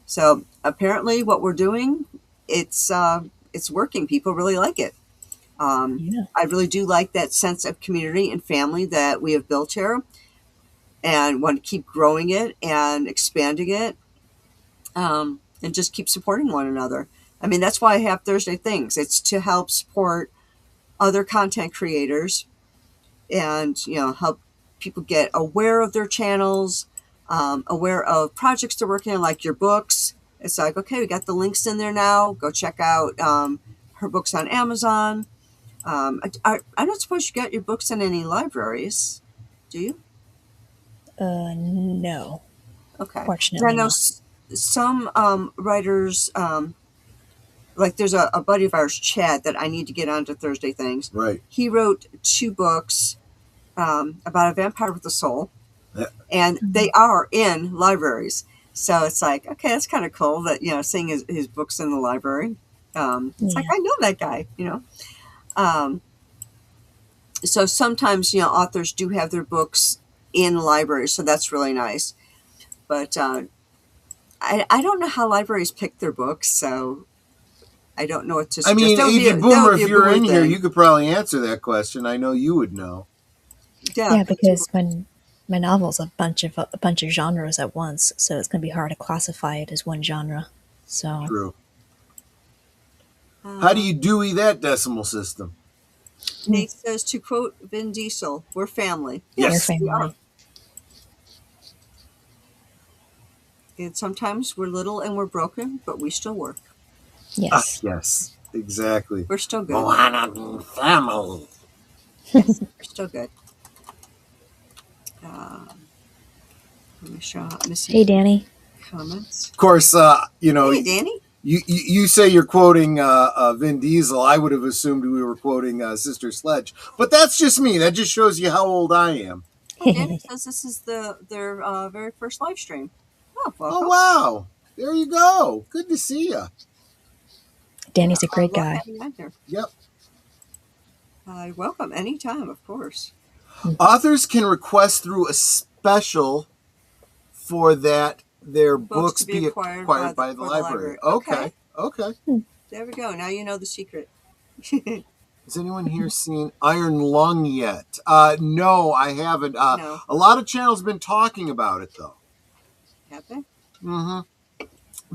So apparently what we're doing, it's working. People really like it. Yeah. I really do like that sense of community and family that we have built here, and want to keep growing it and expanding it, and just keep supporting one another. I mean, that's why I have Thursday Things. It's to help support other content creators and, help people get aware of their channels, aware of projects they're working on, like your books. It's like, okay, we got the links in there now. Go check out her books on Amazon. I don't suppose you got your books in any libraries, do you? No, Okay. And I fortunately know not. some writers, like there's a buddy of ours, Chad, that I need to get onto Thursday Things. Right. He wrote 2 books about a vampire with a soul, Yeah. and they are in libraries. So it's like, okay, that's kind of cool that, seeing his books in the library. It's like, Yeah. I know that guy. Um, so sometimes, authors do have their books in libraries, so that's really nice. But I don't know how libraries pick their books, so I don't know what to I suggest. mean, That would be Agent that Boomer, would be if a you're Boomer in here, thing. you could probably answer that question. I know you would know. Yeah, Yeah, because my novel's a bunch of genres at once, so it's gonna be hard to classify it as one genre. So True. How do you um, Dewey that decimal system? Nate says, to quote Vin Diesel, "We're family." we're Yes. Yes, we are. family. And sometimes we're little and we're broken, but we still work. Yes. Yes. Exactly. We're still good. Moana family. Yes, we're still good. Um, let me show out missing Hey, Danny. comments. Of course, Hey, Danny. you say you're quoting Vin Diesel. I would have assumed we were quoting Sister Sledge, but that's just me. That just shows you how old I am. Oh, Danny says this is their very first live stream. Oh, welcome. Oh wow! There you go. Good to see you. Danny's a I great love guy. having you on here. Yep. Welcome anytime, of course. Authors can request through a special for that their books to be be acquired acquired by by the the library. library. Okay. There we go. Now you know the secret. Has anyone here seen Iron Lung yet? No, I haven't. No. A lot of channels have been talking about it though. Have they? Mm-hmm.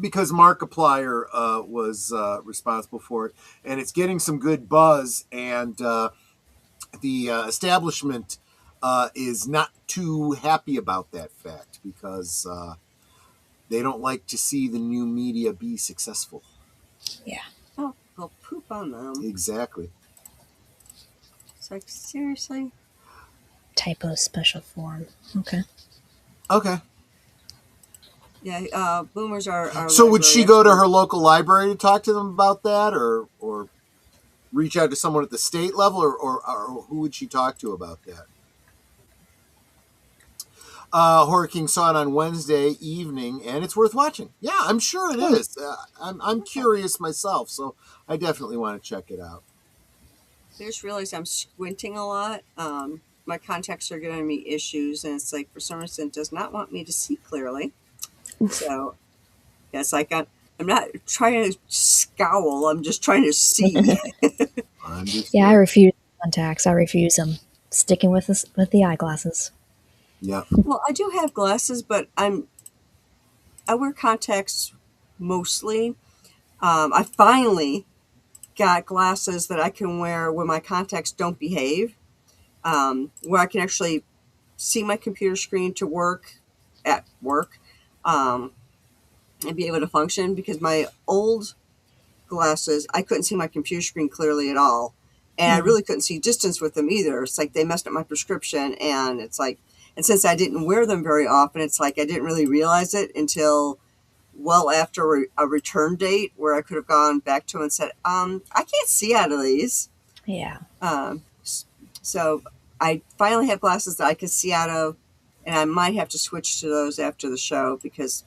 Because Markiplier was responsible for it, and it's getting some good buzz, and the establishment is not too happy about that fact because they don't like to see the new media be successful. Yeah. Oh, well, poop on them. Exactly. It's like, seriously? Typo special form. Okay. Okay. Yeah, boomers are So would she library go to her experts. local library to talk to them about that, or reach out to someone at the state level, or who would she talk to about that? Horror King saw it on Wednesday evening, and it's worth watching. Yeah, I'm sure it is. I'm curious myself, so I definitely want to check it out. I just realized I'm squinting a lot. My contacts are giving me issues, and it's like, for some reason, it does not want me to see clearly. So, yes, I'm not trying to scowl. I'm just trying to see. Yeah, I refuse contacts. I refuse them. Sticking with the eyeglasses. Yeah. Well, I do have glasses, but I wear contacts mostly. I finally got glasses that I can wear when my contacts don't behave, where I can actually see my computer screen to work at work, um, and be able to function, because my old glasses, I couldn't see my computer screen clearly at all. And I Hmm. really couldn't see distance with them either. It's like they messed up my prescription. And it's like, and since I didn't wear them very often, it's like I didn't really realize it until well after a return date where I could have gone back to them and said, I can't see out of these. Yeah. Um, so I finally have glasses that I can see out of, and I might have to switch to those after the show, because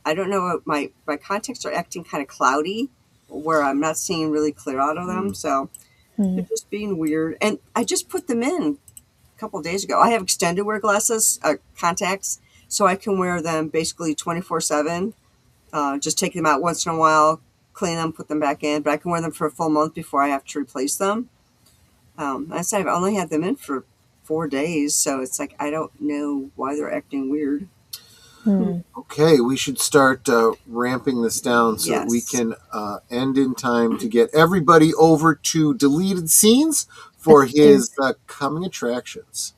I don't know, my contacts are acting kind of cloudy where I'm not seeing really clear out of them. So Hmm. they're just being weird. And I just put them in a couple of days ago. I have extended wear glasses, contacts, so I can wear them basically 24/7. Just take them out once in a while, clean them, put them back in. But I can wear them for a full month before I have to replace them. I said I've only had them in for 4 days, so it's like I don't know why they're acting weird. Hmm. Okay, we should start ramping this down so that we Yes. can end in time to get everybody over to deleted scenes for But his coming attractions.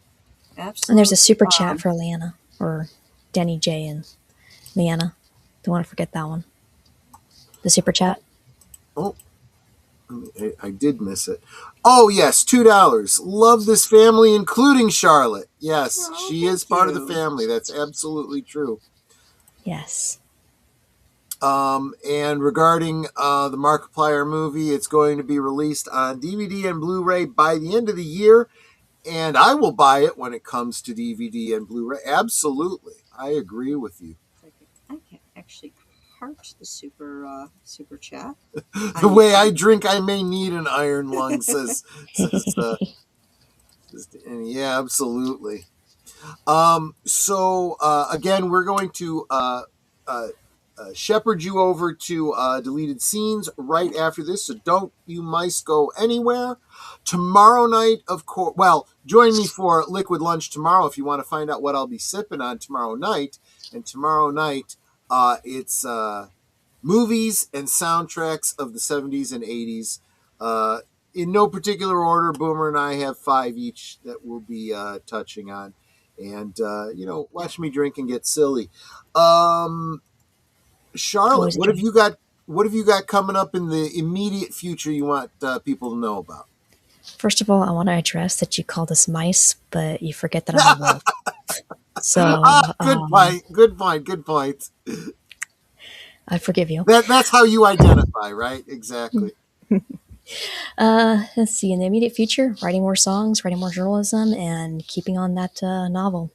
and there's Absolutely. a super chat for Leanna or Danny J and Leanna. Don't want to forget that one. The super chat. Oh, I did miss it. Oh, yes, $2. Love this family, including Charlotte. Yes, Oh, she thank is part of the you. family. That's absolutely true. Yes. And regarding the Markiplier movie, it's going to be released on DVD and Blu-ray by the end of the year, and I will buy it when it comes to DVD and Blu-ray. Absolutely, I agree with you. I can actually heart the super chat. The way I drink, I may need an iron lung, says yeah, absolutely. So again, we're going to shepherd you over to deleted scenes right after this, so don't you mice go anywhere. Tomorrow night, of course, well, join me for Liquid Lunch tomorrow if you want to find out what I'll be sipping on tomorrow night. And tomorrow night, it's movies and soundtracks of the 70s and 80s. In no particular order, Boomer and I have 5 each that we'll be touching on. And, watch me drink and get silly. Charlotte, Always a joy. what have you got coming up in the immediate future you want people to know about? First of all, I want to address that you called us mice, but you forget that I'm a wolf. So Good point. Good point. Good point. I forgive you. That's how you identify, right? Exactly. Let's see. In the immediate future, writing more songs, writing more journalism, and keeping on that novel.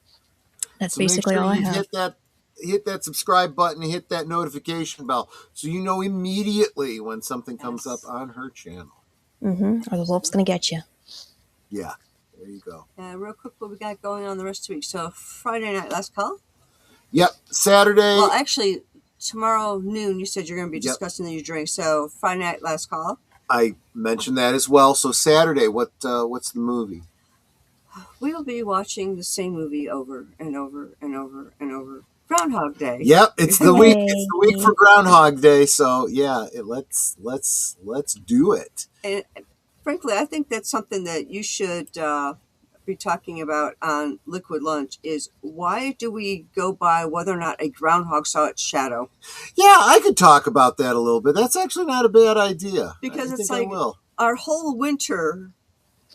That's So make basically sure all I you have. hit that subscribe button, hit that notification bell, so you know immediately when something comes up Yes. on her channel. Or the wolf's gonna get you. Yeah, there you go. Real quick, what we got going on the rest of the week? So Friday night, last call. Yep, Saturday. Well, actually, tomorrow noon, you said you're going to be Yep. discussing the new drink. So Friday night, last call. I mentioned that as well. So Saturday, what's the movie? We will be watching the same movie over and over and over and over. Groundhog Day. Yep, it's the week. It's the week Yay. for Groundhog Day. So yeah, let's do it. And frankly, I think that's something that you should be talking about on Liquid Lunch. Is why do we go by whether or not a groundhog saw its shadow? Yeah, I could talk about that a little bit. That's actually not a bad idea. Because I it's think like I will. our whole winter,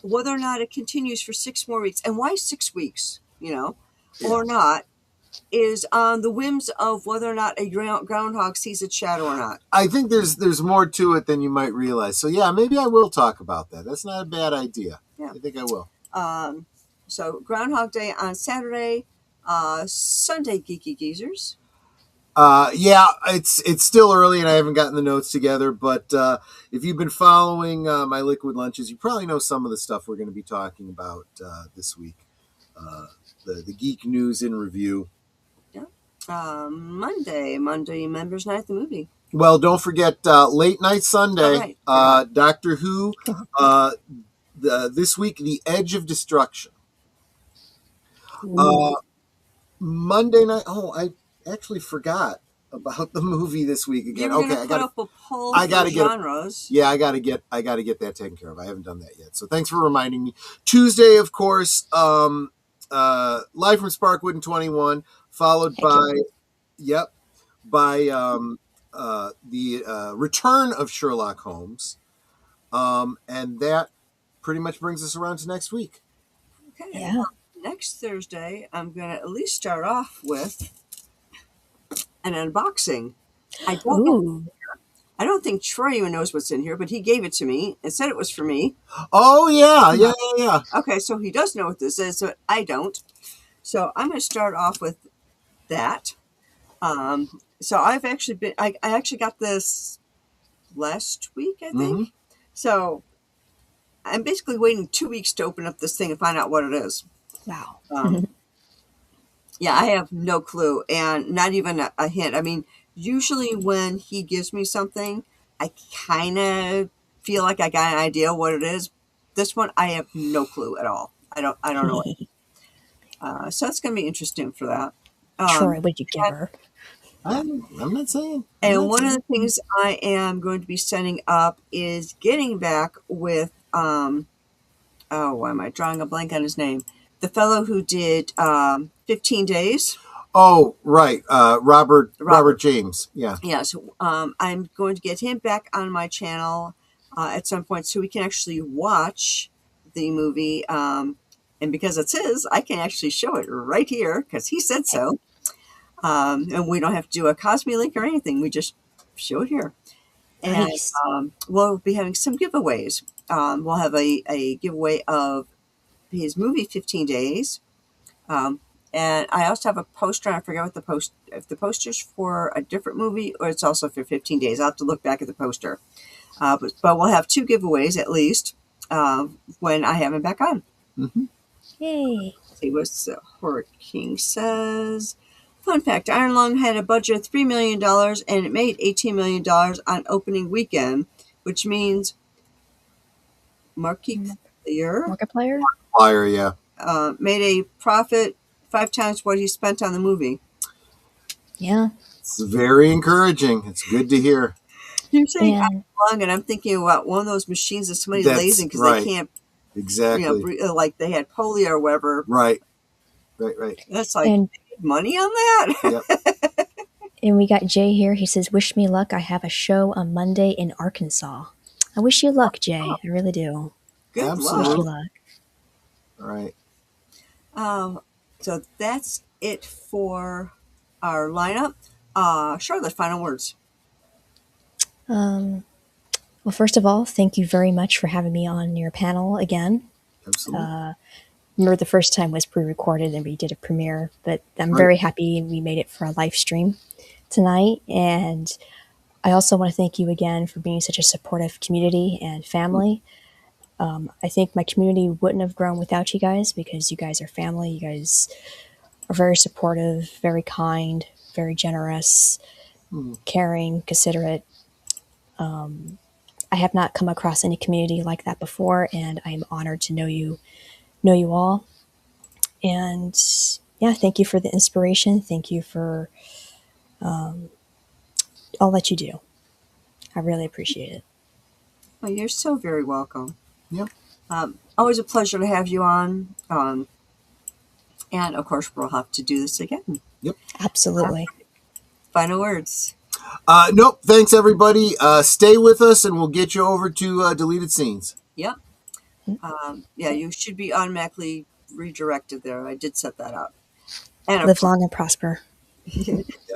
whether or not it continues for 6 more weeks, and why 6 weeks, or not, is on the whims of whether or not a groundhog sees its shadow or not. I think there's more to it than you might realize. So yeah, maybe I will talk about that. That's not a bad idea. Yeah. I think I will. So Groundhog Day on Saturday, Sunday Geeky Geezers. Yeah, it's still early and I haven't gotten the notes together. But if you've been following my Liquid Lunches, you probably know some of the stuff we're going to be talking about this week. The geek news in review. Monday Members Night at the movie. Well, don't forget Late Night Sunday, Right. Doctor Who. This week, The Edge of Destruction. Monday night. Oh, I actually forgot. about the movie this week You again. were Okay, going to put up a poll I for gotta get it. genres. Yeah, I gotta get that taken care of. I haven't done that yet. So thanks for reminding me. Tuesday, of course, Live from Sparkwood in 21, followed Heck by yeah. the return of Sherlock Holmes. And that pretty much brings us around to next week. Okay. Yeah. Well, next Thursday, I'm going to at least start off with an unboxing. Ooh. I don't think Troy even knows what's in here, but he gave it to me and said it was for me. Oh yeah. Okay, so he does know what this is, but I don't. So I'm going to start off with that. So I've actually been, I actually got this last week, I think. Mhm. So I'm basically waiting 2 weeks to open up this thing and find out what it is. Wow. Yeah, I have no clue and not even a hint. I mean, usually when he gives me something, I kind of feel like I got an idea what it is. This one, I have no clue at all. I don't know. So it's going to be interesting for that. Troy, what did you give her? I'm not saying. And one of the things I am going to be setting up is getting back with, why am I drawing a blank on his name? The fellow who did 15 Days. Oh, right. Robert James. Yeah. Yeah, so I'm going to get him back on my channel at some point so we can actually watch the movie. And because it's his, I can actually show it right here because he said so. And we don't have to do a Cosme link or anything. We just show it here. Nice. And we'll be having some giveaways. We'll have a giveaway of his movie 15 Days. And I also have a poster. I forget what if the poster's for a different movie or it's also for 15 days. I'll have to look back at the poster. But we'll have 2 giveaways at least when I have him back on. Mm-hmm. Yay. Let's see what the Horror King says. Fun fact, Iron Lung had a budget of $3 million and it made $18 million on opening weekend, which means Markiplier? Flyer, yeah. made a profit 5 times what he spent on the movie. Yeah. It's very encouraging. It's good to hear. You're saying And- Iron Lung, and I'm thinking about one of those machines that somebody lays in because right. they can't, Exactly. like they had polio or whatever. Right. That's like And money on that. Yep. and we got Jay here. He says, "Wish me luck. I have a show on Monday in Arkansas." I wish you luck, Jay. I really do. Good Absolutely. Wish you luck. luck. All right. So that's it for our lineup. Charlotte, final words. Well, first of all, thank you very much for having me on your panel again. Absolutely. Remember the first time was pre-recorded and we did a premiere, but I'm Right. very happy we made it for a live stream tonight. And I also want to thank you again for being such a supportive community and family. I think my community wouldn't have grown without you guys because you guys are family. You guys are very supportive, very kind, very generous, caring, considerate. I have not come across any community like that before, and I am honored to know you all. And yeah, thank you for the inspiration. Thank you for all that you do. I really appreciate it. Well, you're so very welcome. Yep. Always a pleasure to have you on. And of course, we'll have to do this again. Absolutely. Final words. Nope. Thanks, everybody. Stay with us, and we'll get you over to deleted scenes. Yep. Yeah, you should be automatically redirected there. I did set that up. And Live long and prosper.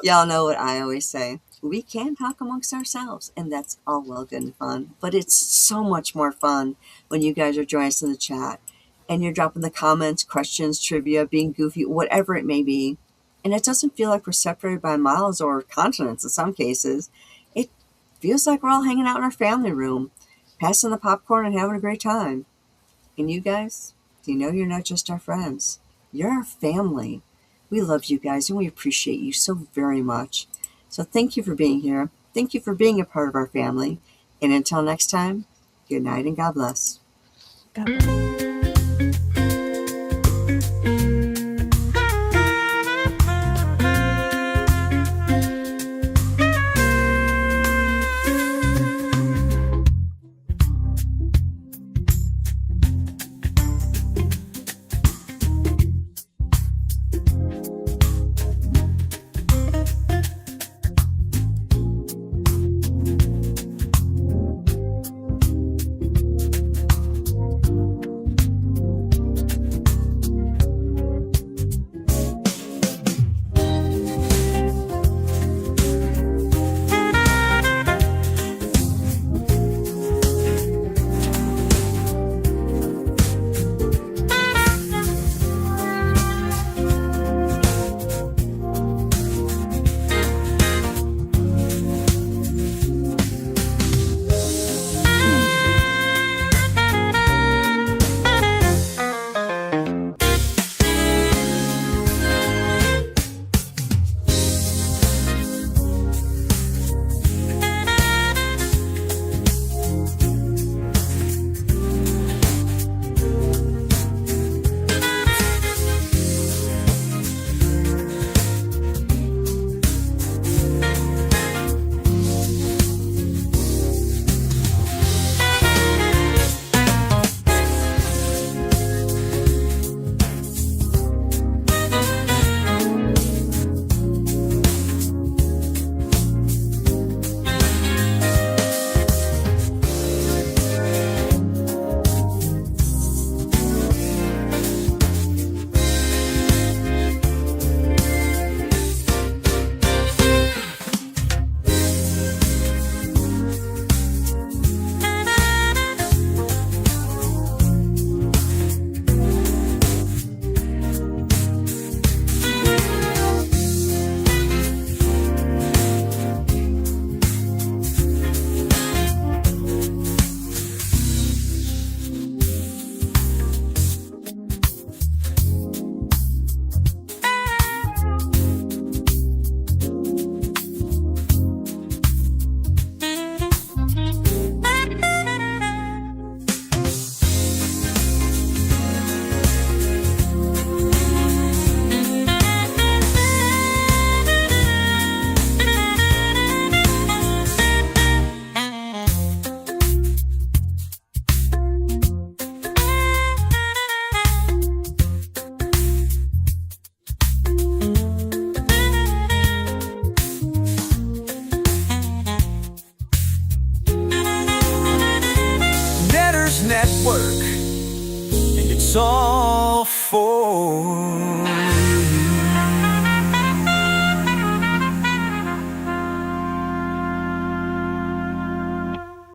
y'all know what I always say. We can talk amongst ourselves, and that's all well good and fun. But it's so much more fun when you guys are joining us in the chat and you're dropping the comments, questions, trivia, being goofy, whatever it may be. And it doesn't feel like we're separated by miles or continents in some cases. It feels like we're all hanging out in our family room, passing the popcorn and having a great time. And you guys, you know you're not just our friends. You're our family. We love you guys and we appreciate you so very much. So thank you for being here. Thank you for being a part of our family. And until next time, good night and God bless. God bless. Network, and it's all for